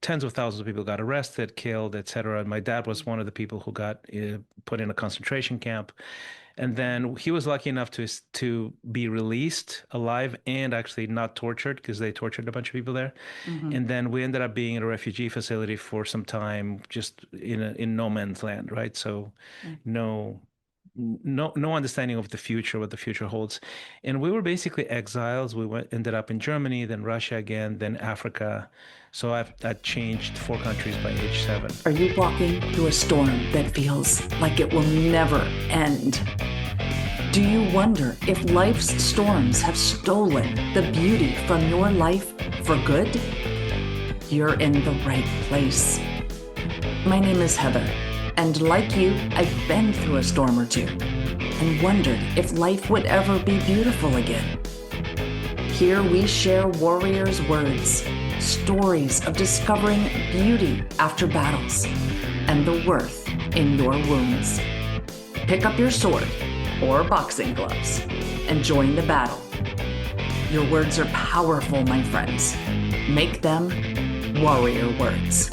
tens of thousands of people got arrested, killed, etc. My dad was one of the people who got put in a concentration camp. And then he was lucky enough to be released alive and actually not tortured because they tortured a bunch of people there. Mm-hmm. And then we ended up being in a refugee facility for some time, just in no man's land, right? So no no understanding of the future, what the future holds. And we were basically exiles. Ended up in Germany, then Russia again, then Africa. So I changed 4 countries by age 7. Are you walking through a storm that feels like it will never end? Do you wonder if life's storms have stolen the beauty from your life for good? You're in the right place. My name is Heather, and like you, I've been through a storm or two and wondered if life would ever be beautiful again. Here we share warriors' words, stories of discovering beauty after battles, and the worth in your wounds. Pick up your sword or boxing gloves and join the battle. Your words are powerful, my friends. Make them warrior words.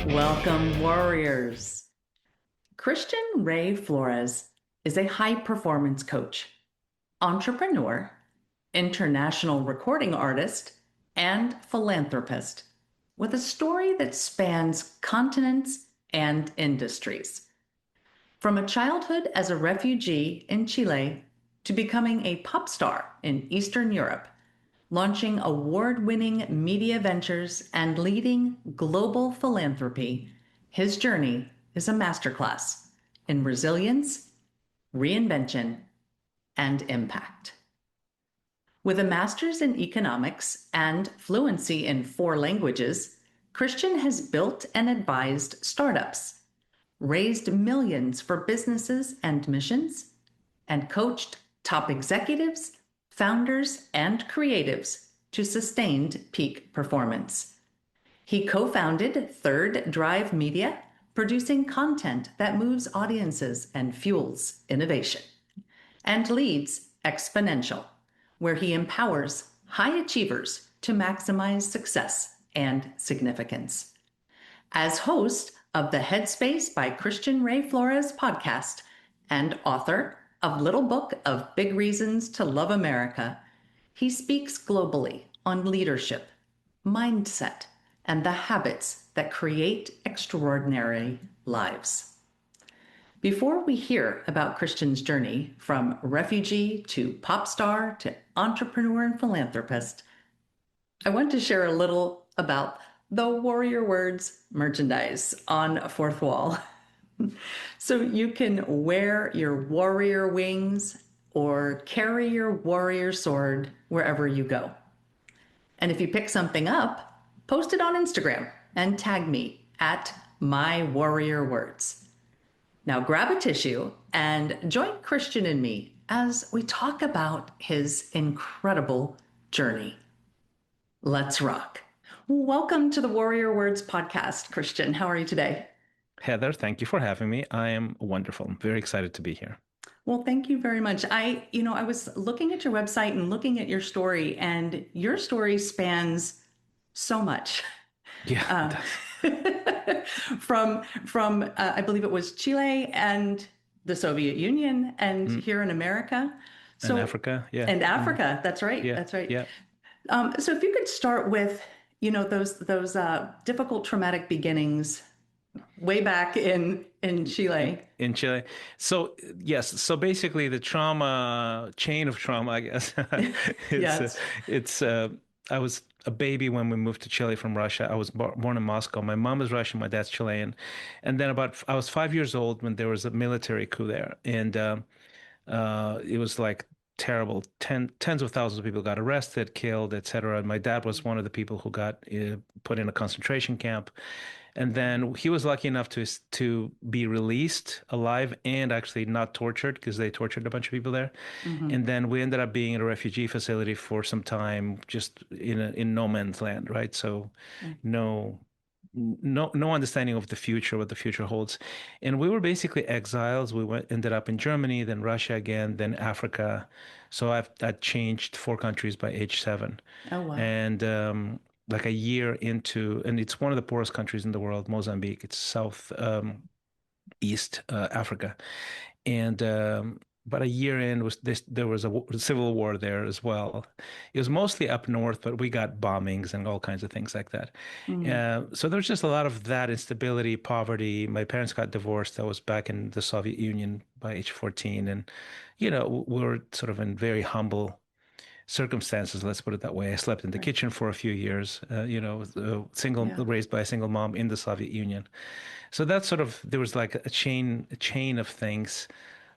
Welcome, warriors. Christian Ray Flores is a high-performance coach, entrepreneur, international recording artist, and philanthropist with a story that spans continents and industries. From a childhood as a refugee in Chile to becoming a pop star in Eastern Europe, launching award-winning media ventures and leading global philanthropy, his journey is a masterclass in resilience, reinvention, and impact. With a master's in economics and fluency in 4 languages, Christian has built and advised startups, raised millions for businesses and missions, and coached top executives, founders, and creatives to sustained peak performance. He co-founded Third Drive Media, producing content that moves audiences and fuels innovation, and leads Exponential, where he empowers high achievers to maximize success and significance. As host of the Headspace by Christian Ray Flores podcast and author of Little Book of Big Reasons to Love America, he speaks globally on leadership, mindset, and the habits that create extraordinary lives. Before we hear about Christian's journey from refugee to pop star to entrepreneur and philanthropist, I want to share a little about the Warrior Words merchandise on Fourth Wall. So you can wear your warrior wings or carry your warrior sword wherever you go. And if you pick something up, post it on Instagram and tag me at @mywarriorwords. Now grab a tissue and join Christian and me as we talk about his incredible journey. Let's rock. Welcome to the Warrior Words podcast, Christian. How are you today? Heather, thank you for having me. I am wonderful. I'm very excited to be here. Well, thank you very much. I was looking at your website and looking at your story, and your story spans so much. Yeah. From I believe it was Chile and the Soviet Union and here in America. So, and Africa, yeah. And Africa, that's right. Yeah. That's right. Yeah. So if you could start with, those difficult traumatic beginnings way back in Chile. In Chile. So yes. So basically the chain of trauma, I guess. Yes. I was a baby when we moved to Chile from Russia. I was born in Moscow. My mom is Russian, my dad's Chilean. And then I was 5 years old when there was a military coup there. And it was like terrible. Tens of thousands of people got arrested, killed, etc. My dad was one of the people who got put in a concentration camp. And then he was lucky enough to be released alive and actually not tortured because they tortured a bunch of people there. Mm-hmm. And then we ended up being in a refugee facility for some time, just in no man's land, right? So no understanding of the future, what the future holds. And we were basically exiles. Ended up in Germany, then Russia again, then Africa. So I changed 4 countries by age 7. Oh, wow. And like a year into, and it's one of the poorest countries in the world, Mozambique. It's South East Africa, and about a year in was this there was a civil war there as well. It was mostly up north, but we got bombings and all kinds of things like that. Mm, So there's just a lot of that instability, poverty. My parents got divorced. I was back in the Soviet Union by age 14, and we were sort of in very humble circumstances, let's put it that way. I slept in the right. kitchen for a few years, single Yeah. raised by a single mom in the Soviet Union. So that's sort of there was like a chain of things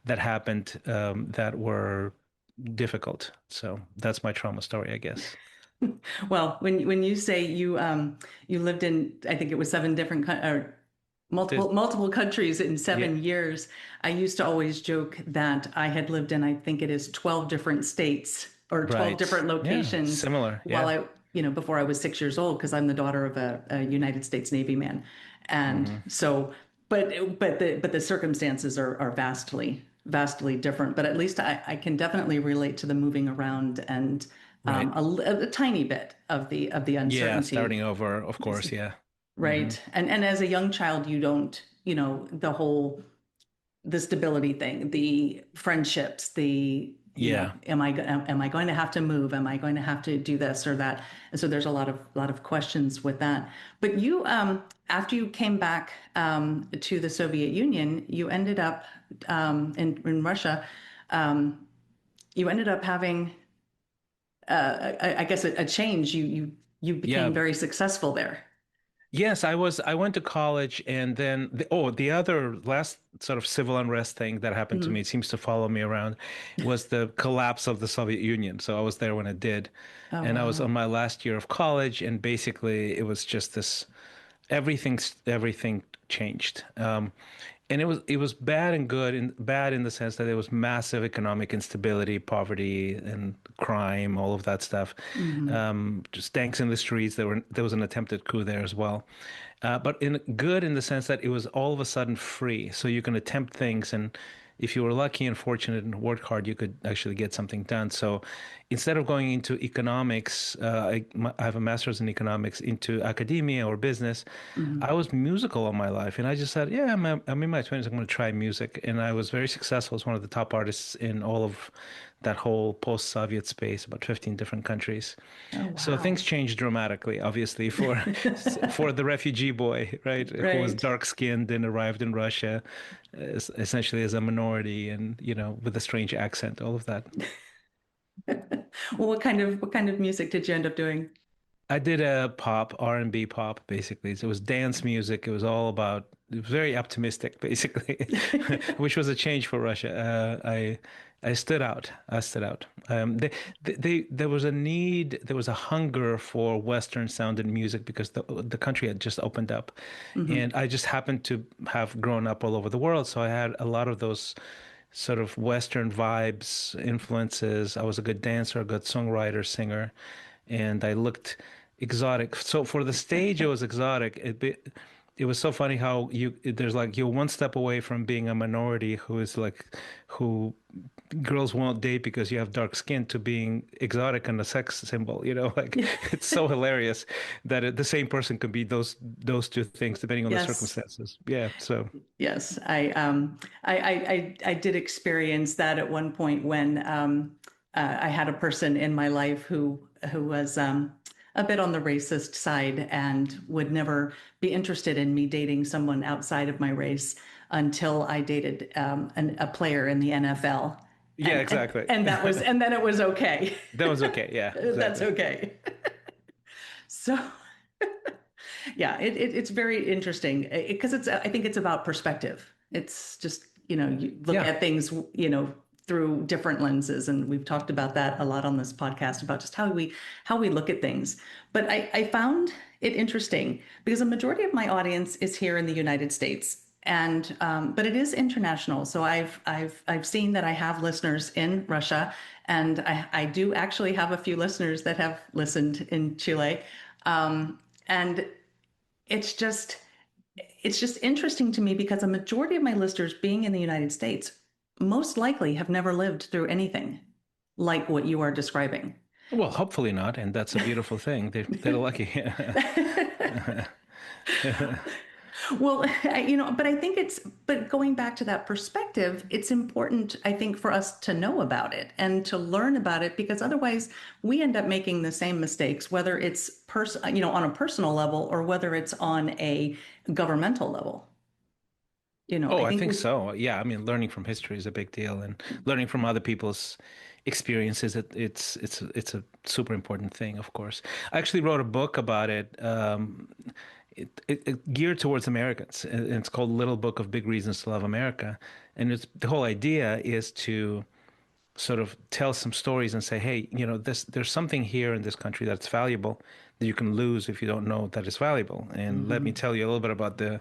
that happened that were difficult. So that's my trauma story, I guess. Well, when you say you lived in, I think it was seven different or There's, multiple countries in yeah, 7 years, I used to always joke that I had lived in, I think it is 12 different states or 12 right. different Yeah, locations similar. while Yeah. before I was 6 years old, because I'm the daughter of a United States Navy man. And Hmm. so, but the circumstances are vastly different. But at least I can definitely relate to the moving around and Right. a tiny bit of the Yeah, uncertainty. starting over, of course. Yeah. Hmm. Right. And as a young child, you don't, the stability thing, the friendships, Yeah. am I going to have to move? Am I going to have to do this or that? And so there's a lot of questions with that. But you, after you came back to the Soviet Union, you ended up in Russia. You ended up having, I guess, a change. You became Yeah. very successful there. Yes, I went to college, and then the other last sort of civil unrest thing that happened to me, Mhm. it seems to follow me around, was the collapse of the Soviet Union. So I was there when it did. Oh, And I was on wow. my last year of college, and basically it was just this everything changed. And it was bad and good, and bad in the sense that there was massive economic instability, poverty, and crime, all of that stuff. Hmm. Just tanks in the streets. There was an attempted coup there as well, but in good in the sense that it was all of a sudden free, so you can attempt things, and if you were lucky and fortunate and worked hard, you could actually get something done. So instead of going into economics, I have a master's in economics, into academia or business. I Hmm. was musical all my life, and I just said, "Yeah, I'm in my 20s. I'm going to try music." And I was very successful as one of the top artists in all of that whole post-Soviet space, about 15 different countries. Oh, So things wow. changed dramatically, obviously, for the refugee boy, right, who was Right. dark-skinned and arrived in Russia, essentially as a minority, and with a strange accent, all of that. Well, what kind of music did you end up doing? I did a pop, R&B pop, basically. So it was dance music. It was very optimistic, basically, which was a change for Russia. I stood out. I stood out. There was a need, there was a hunger for Western sounded music because the country had just opened up. Hmm. And I just happened to have grown up all over the world. So I had a lot of those sort of Western vibes, influences. I was a good dancer, a good songwriter, singer, and I looked exotic. So for the stage, it was exotic. It was so funny how there's like you're one step away from being a minority who girls won't date because you have dark skin, to being exotic and a sex symbol. Like it's so hilarious that the same person could be those two things depending on the Yes. circumstances. Yeah. So Yes. I did experience that at one point when I had a person in my life who was a bit on the racist side and would never be interested in me dating someone outside of my race until I dated a player in the NFL. yeah, And, and exactly. and that was and then it was okay. That was okay. Yeah, That's exactly. okay. So yeah, it's very interesting because I think it's about perspective. It's just, you look Yeah. at things, through different lenses. And we've talked about that a lot on this podcast about just how we look at things. But I found it interesting because a majority of my audience is here in the United States. And but it is international. So I've seen that I have listeners in Russia, and I do actually have a few listeners that have listened in Chile. And it's just it's just interesting to me because a majority of my listeners being in the United States most likely have never lived through anything like what you are describing. Well, hopefully not, and that's a beautiful thing. They're lucky. Well, but I think but going back to that perspective, it's important, I think, for us to know about it and to learn about it because otherwise we end up making the same mistakes, whether it's on a personal level or whether it's on a governmental level. Oh, I I think think we, so. Yeah, I mean, learning from history is a big deal, and learning from other people's experiences, it's a super important thing, of course. I actually wrote a book about it, it geared towards Americans, and it's called Little Book of Big Reasons to Love America. And it's the whole idea is to sort of tell some stories and say, hey, there's something here in this country that's valuable that you can lose if you don't know that it's valuable. And let me Mhm. tell you a little bit about the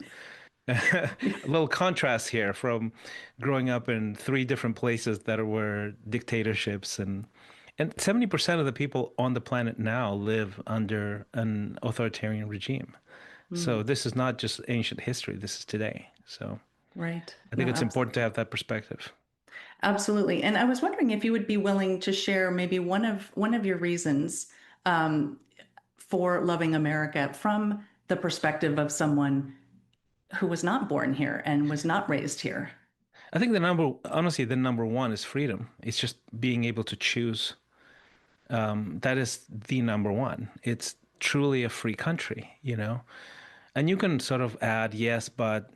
a little contrast here from growing up in three different places that were dictatorships, and 70% of the people on the planet now live under an authoritarian regime. So Mm, this is not just ancient history, this is today. So right. I think No, it's important to have that perspective. absolutely. And I was wondering if you would be willing to share maybe one of your reasons um, for loving America from the perspective of someone who was not born here and was not raised here. I think honestly, the number one is freedom. It's just being able to choose. That is the number one. It's truly a free country. And you can sort of add, yes, but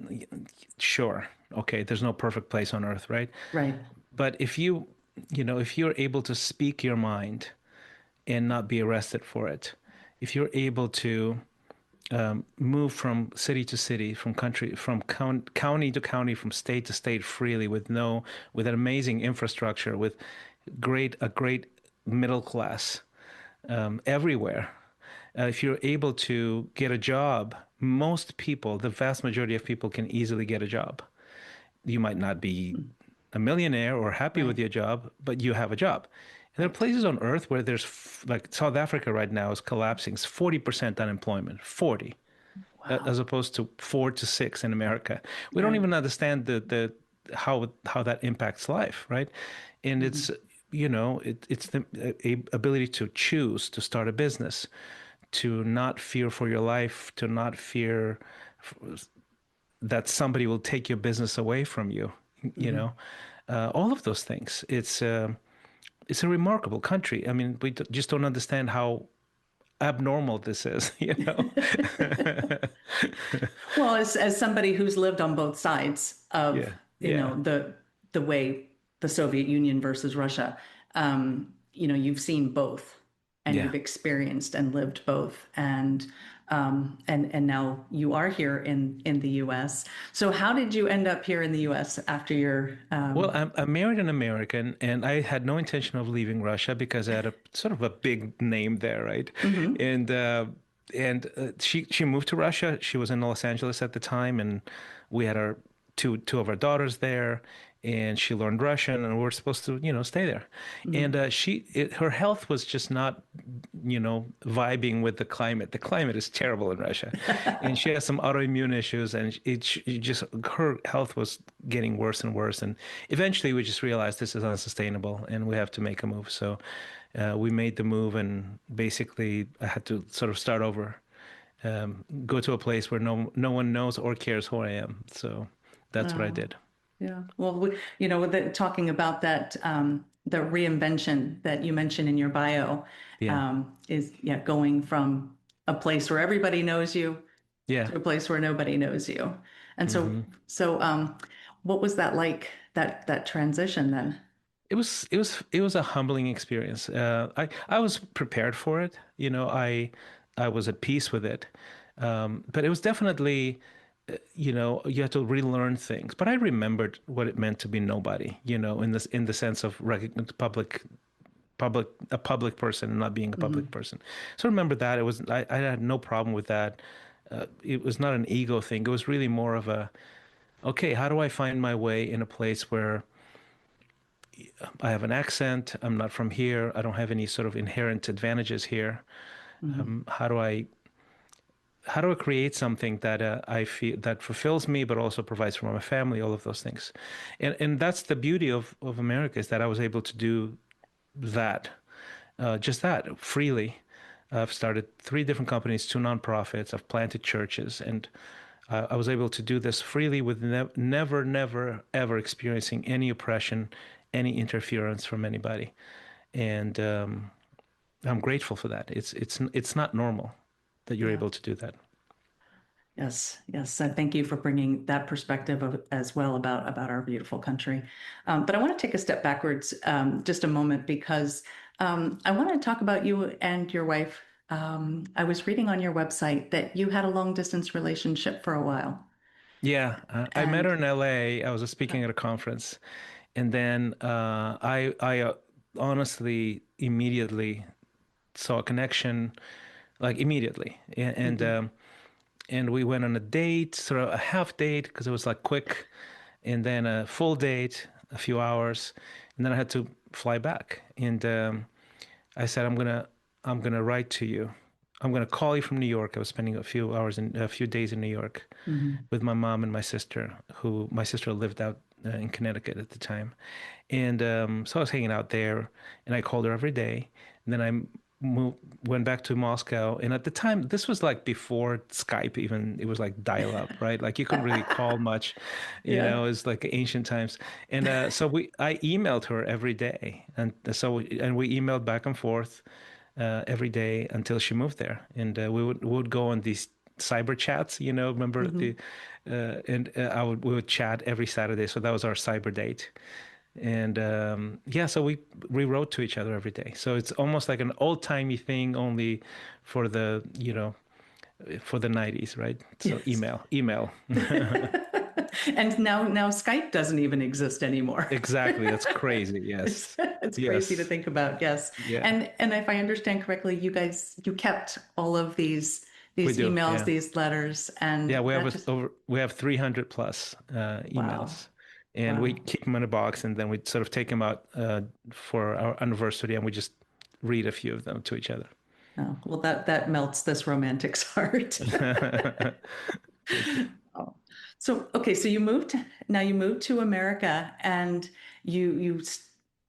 sure, okay, there's no perfect place on earth, right? Right. But if you're able to speak your mind and not be arrested for it, if you're able to move from city to city, from county to county, from state to state freely with an amazing infrastructure, with a great middle class everywhere. If you're able to get a job, most people, the vast majority of people can easily get a job. You might not be a millionaire or happy with Right. your job, but you have a job. And there are Right. places on earth where like South Africa right now is collapsing. It's 40% unemployment, 40, Wow. as opposed to 4 to 6 in America. We don't Right. even understand the how that impacts life, right? And Mhm. it's the ability to choose to start a business, to not fear for your life, to not fear that somebody will take your business away from you, you Mhm. know, all of those things. It's a remarkable country. I mean, just don't understand how abnormal this is, you know. Well, as somebody who's lived on both sides of, Yeah, yeah, the way the Soviet Union versus Russia, you've seen both and yeah. you've experienced and lived both. And now you are here in the US. So how did you end up here in the US after your Well, I married an American, and I had no intention of leaving Russia because I had a sort of a big name there, right? mhm. And uh, and she moved to Russia. She was in Los Angeles at the time, and we had our two of our daughters there, and she learned Russian, and we were supposed to stay there. And Mhm. her health was just not vibing with the climate. The climate is terrible in Russia, and she has some autoimmune issues, and it just her health was getting worse and worse. And eventually, we just realized this is unsustainable, and we have to make a move. So we made the move, and basically, I had to sort of start over, go to a place where no one knows or cares who I am. So that's what I Oh, did. yeah. Well, talking about that, the reinvention that you mentioned in your bio, Yeah, is yeah, going from a place where everybody knows you yeah. to a place where nobody knows you. And so, hmm so, what was that like, that transition then? it was a humbling experience. I was prepared for it. I was at peace with it. But it was definitely, you had to relearn things. But I remembered what it meant to be nobody. In the sense of a public person and not being a public Hmm. person. So remember that I had no problem with that. It was not an ego thing. It was really more of okay, how do I find my way in a place where I have an accent. I'm not from here. I don't have any sort of inherent advantages here. Hmm. How do I create something that I feel that fulfills me, but also provides for my family, all of those things. And that's the beauty of America, is that I was able to do that. just that freely. I've started three different companies, two nonprofits. I've planted churches, and I was able to do this freely with never, never, ever experiencing any oppression, any interference from anybody. And I'm grateful for that. It's not normal that you're Yeah. able to do that. Yes, yes. Thank you for bringing that perspective as well about our beautiful country. But I want to take a step backwards just a moment because I want to talk about you and your wife. I was reading on your website that you had a long distance relationship for a while. Yeah, I met And her in LA. I was speaking at a conference, and then I honestly immediately saw a connection, like immediately, mhm, and we went on a date, sort of a half date because it was like quick, and then a full date, a few hours, and then I had to fly back. And I said, I'm gonna write to you. I'm gonna call you from New York. I was spending a few days in New York mhm, with my mom and my sister, who my sister lived out in Connecticut at the time. And so I was hanging out there, and I called her every day. And then I moved, went back to Moscow. And at the time, this was like before Skype even. It was like dial-up, right? Like you couldn't really call much, yeah. it was like ancient times. And so I emailed her every day, and we emailed back and forth every day until she moved there. And we would go on these cyber chats, remember Mhm. and we would chat every Saturday. So that was our cyber date. And yeah, so we wrote to each other every day. So it's almost like an old-timey thing, only for for the 90s, right? So Yes. email. And now Skype doesn't even exist anymore. Exactly. That's crazy. It's, Yes. it's crazy to Yes. think about. Yes. Yeah. And if I understand correctly, you kept all of We these do. emails, Yeah. these letters, Yeah, and that just we have 300 plus wow. emails, and we Wow. keep them in a box, and then we sort of take them out for our anniversary, and we just read a few of them to each other. Oh, well, that melts this romantic's heart. Thank you. Oh. So, okay, so you moved to America and you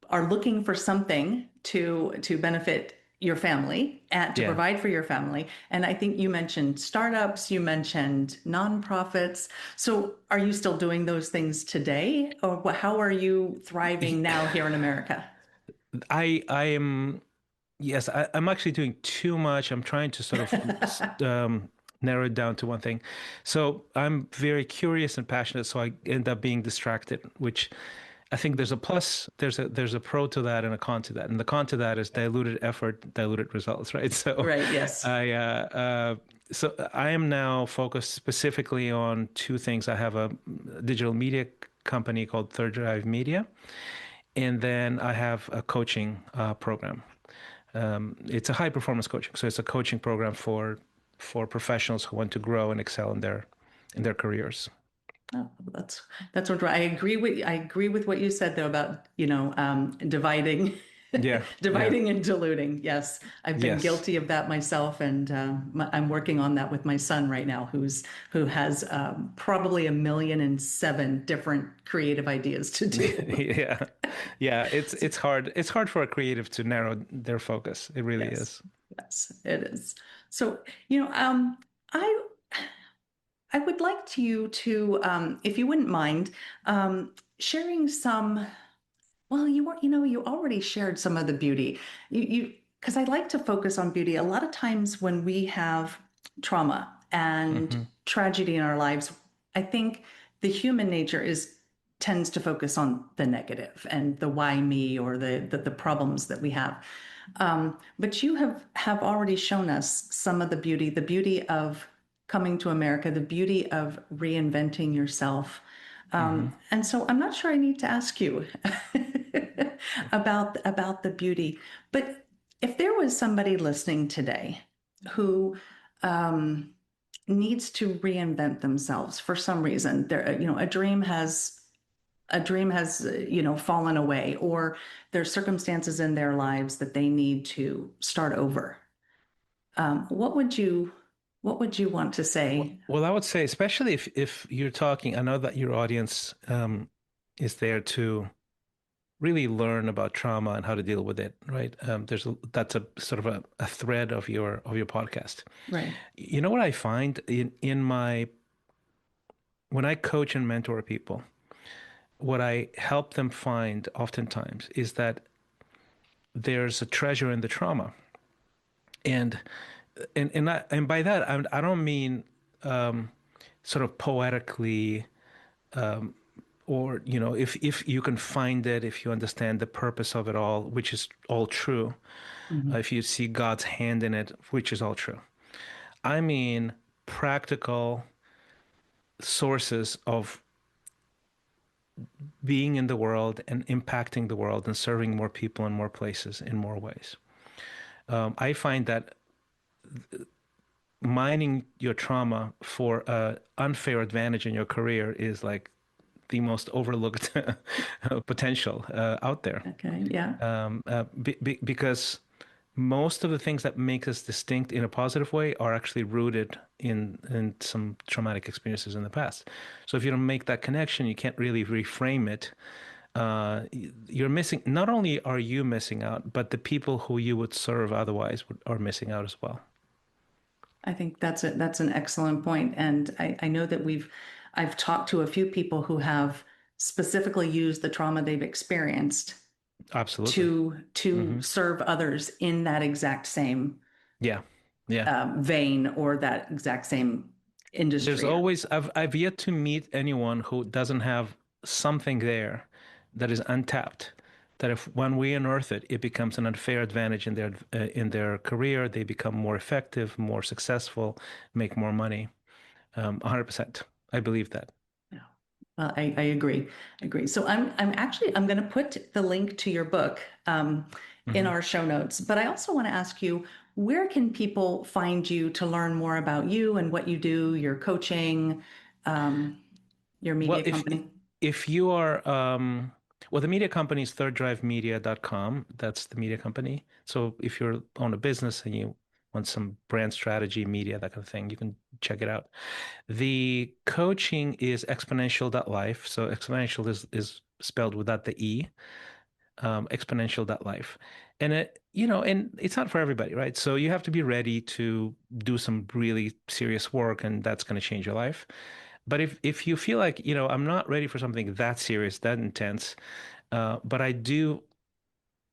are looking for something to benefit your family and to Yeah. provide for your family. And I think you mentioned startups, you mentioned nonprofits. So, are you still doing those things today, or how are you thriving now here in America? I am yes, I'm actually doing too much. I'm trying to sort of narrow it down to one thing. So I'm very curious and passionate, so I end up being distracted, which I think there's a plus, there's a pro to that and a con to that. And the con to that is diluted effort, diluted results, right? So Right, yes. I I am now focused specifically on two things. I have a digital media company called Third Drive Media, and then I have a coaching program. It's a high performance coaching, so it's a coaching program for professionals who want to grow and excel in their careers. Oh, that's what I agree with what you said though about dividing Yeah, yeah, dividing and diluting. Yes, I've been yes. guilty of that myself, and I'm working on that with my son right now, who has probably 1,000,007 different creative ideas to do. Yeah, yeah. It's hard. It's hard for a creative to narrow their focus. It really Yes, is. yes, it is. So I I would like to you to, if you wouldn't mind, sharing some. Well, you already shared some of the beauty. Because I like to focus on beauty. A lot of times when we have trauma and Hmm. tragedy in our lives, I think the human nature is tends to focus on the negative and the why me or the problems that we have. But you have already shown us some of the beauty of coming to America, the beauty of reinventing yourself. Hmm. And so I'm not sure I need to ask you about the beauty, but if there was somebody listening today who um, needs to reinvent themselves for some reason, a dream has fallen away, or there's circumstances in their lives that they need to start over. What would you want to say? Well, I would say, especially if you're talking, I know that your audience is there too. really learn about trauma and how to deal with it, right? That's a sort of a thread of your podcast. Right. You know what I find in my when I coach and mentor people, what I help them find oftentimes is that there's a treasure in the trauma. And and by that I don't mean sort of poetically or if you can find it, if you understand the purpose of it all, which is all true, Mhm. if you see God's hand in it, which is all true. I mean practical sources of being in the world and impacting the world and serving more people in more places in more ways. I find that mining your trauma for an unfair advantage in your career is like the most overlooked potential out there. Okay. Yeah. Because most of the things that make us distinct in a positive way are actually rooted in some traumatic experiences in the past. So if you don't make that connection, you can't really reframe it. You're missing. Not only are you missing out, but the people who you would serve otherwise are missing out as well. I think that's an excellent point. And I know that I've talked to a few people who have specifically used the trauma they've experienced Absolutely. to Hmm. serve others in that exact same Yeah. Yeah. vein or that exact same There's industry. always I've yet to meet anyone who doesn't have something there that is untapped. That if when we unearth it, it becomes an unfair advantage in their career. They become more effective, more successful, make more money. 100%. I believe that. Yeah. Well, I agree. I agree. So I'm going to put the link to your book in Hmm. our show notes. But I also want to ask you, where can people find you to learn more about you and what you do, your coaching, um, your Well, media company? if you are well, the media company is thirddrivemedia.com. That's the media company. So if you're own a business and you want some brand strategy, media, that kind of thing, you can check it out. The coaching is exponential.life. So exponential is spelled without the E, exponential.life. And and it's not for everybody, right? So you have to be ready to do some really serious work, and that's going to change your life. But if you feel like, I'm not ready for something that serious, that intense, but I do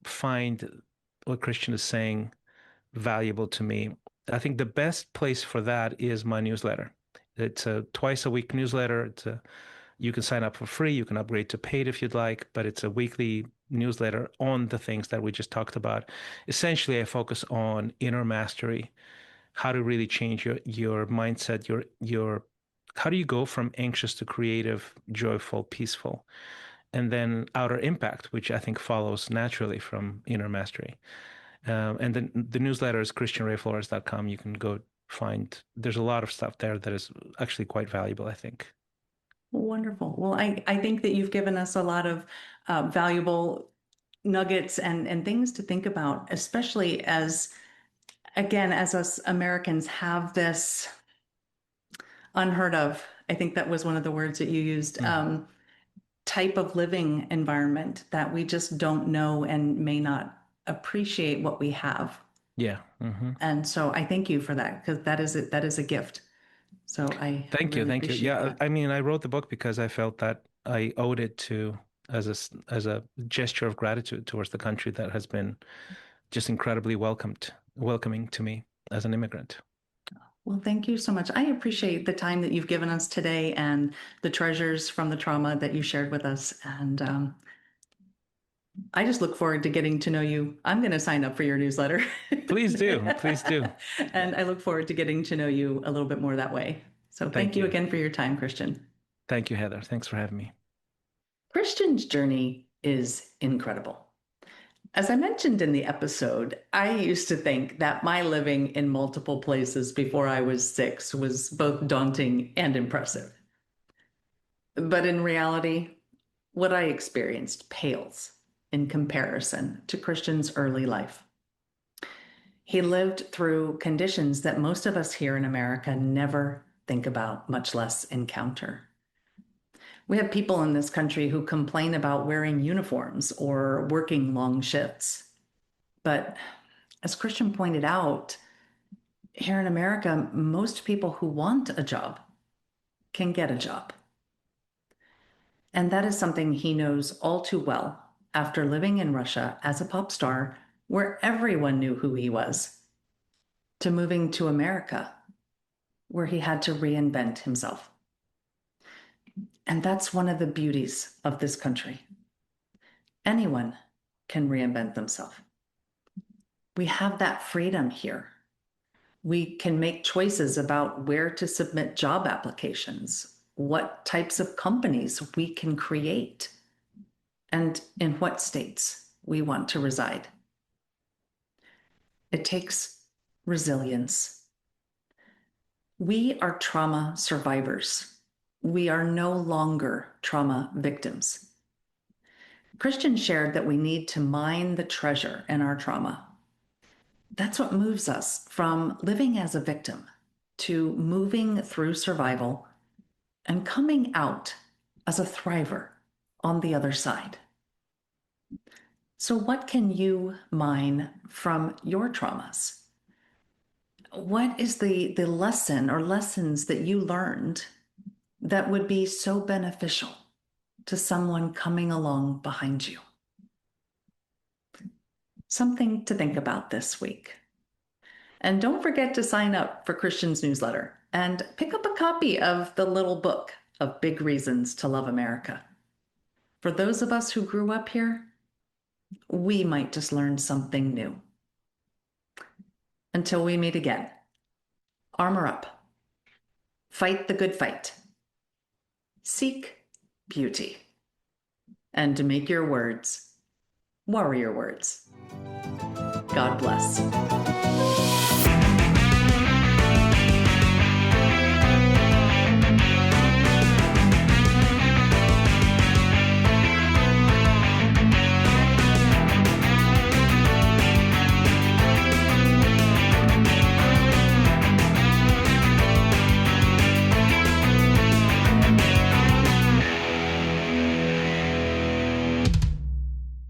find what Christian is saying valuable to me. I think the best place for that is my newsletter. It's a twice a week newsletter. You can sign up for free. You can upgrade to paid if you'd like, but it's a weekly newsletter on the things that we just talked about. Essentially, I focus on inner mastery, how to really change your mindset, your how do you go from anxious to creative, joyful, peaceful, and then outer impact, which I think follows naturally from inner mastery. And then the newsletter is christianrayflores.com. You can go find, there's a lot of stuff there that is actually quite valuable, I think. Wonderful. Well, I think that you've given us a lot of valuable nuggets and things to think about, especially as, again, as us Americans have this unheard of, I think that was one of the words that you used, Mhm. type of living environment that we just don't know and may not appreciate what we have. Yeah. Hmm. And so I thank you for that because that is a gift. So I Thank you. really Thank you. appreciate Yeah. that. I mean, I wrote the book because I felt that I owed it to as a gesture of gratitude towards the country that has been just incredibly welcoming to me as an immigrant. Well, thank you so much. I appreciate the time that you've given us today and the treasures from the trauma that you shared with us. And I just look forward to getting to know you. I'm going to sign up for your newsletter. Please do. Please do. And I look forward to getting to know you a little bit more that way. So thank Thank you you. again for your time, Christian. Thank you, Heather. Thanks for having me. Christian's journey is incredible. As I mentioned in the episode, I used to think that my living in multiple places before I was 6 was both daunting and impressive. But in reality, what I experienced pales in comparison to Christian's early life. He lived through conditions that most of us here in America never think about, much less encounter. We have people in this country who complain about wearing uniforms or working long shifts. But as Christian pointed out, here in America, most people who want a job can get a job. And that is something he knows all too well after living in Russia as a pop star, where everyone knew who he was, to moving to America, where he had to reinvent himself. And that's one of the beauties of this country. Anyone can reinvent themselves. We have that freedom here. We can make choices about where to submit job applications, what types of companies we can create, and in what states we want to reside. It takes resilience. We are trauma survivors. We are no longer trauma victims. Christian shared that we need to mine the treasure in our trauma. That's what moves us from living as a victim to moving through survival and coming out as a thriver on the other side. So, what can you mine from your traumas? What is the lesson or lessons that you learned that would be so beneficial to someone coming along behind you? Something to think about this week. And don't forget to sign up for Christian's newsletter and pick up a copy of the little book of Big Reasons to Love America. For those of us who grew up here, we might just learn something new. Until we meet again, armor up, fight the good fight, seek beauty, and to make your words warrior words. God bless.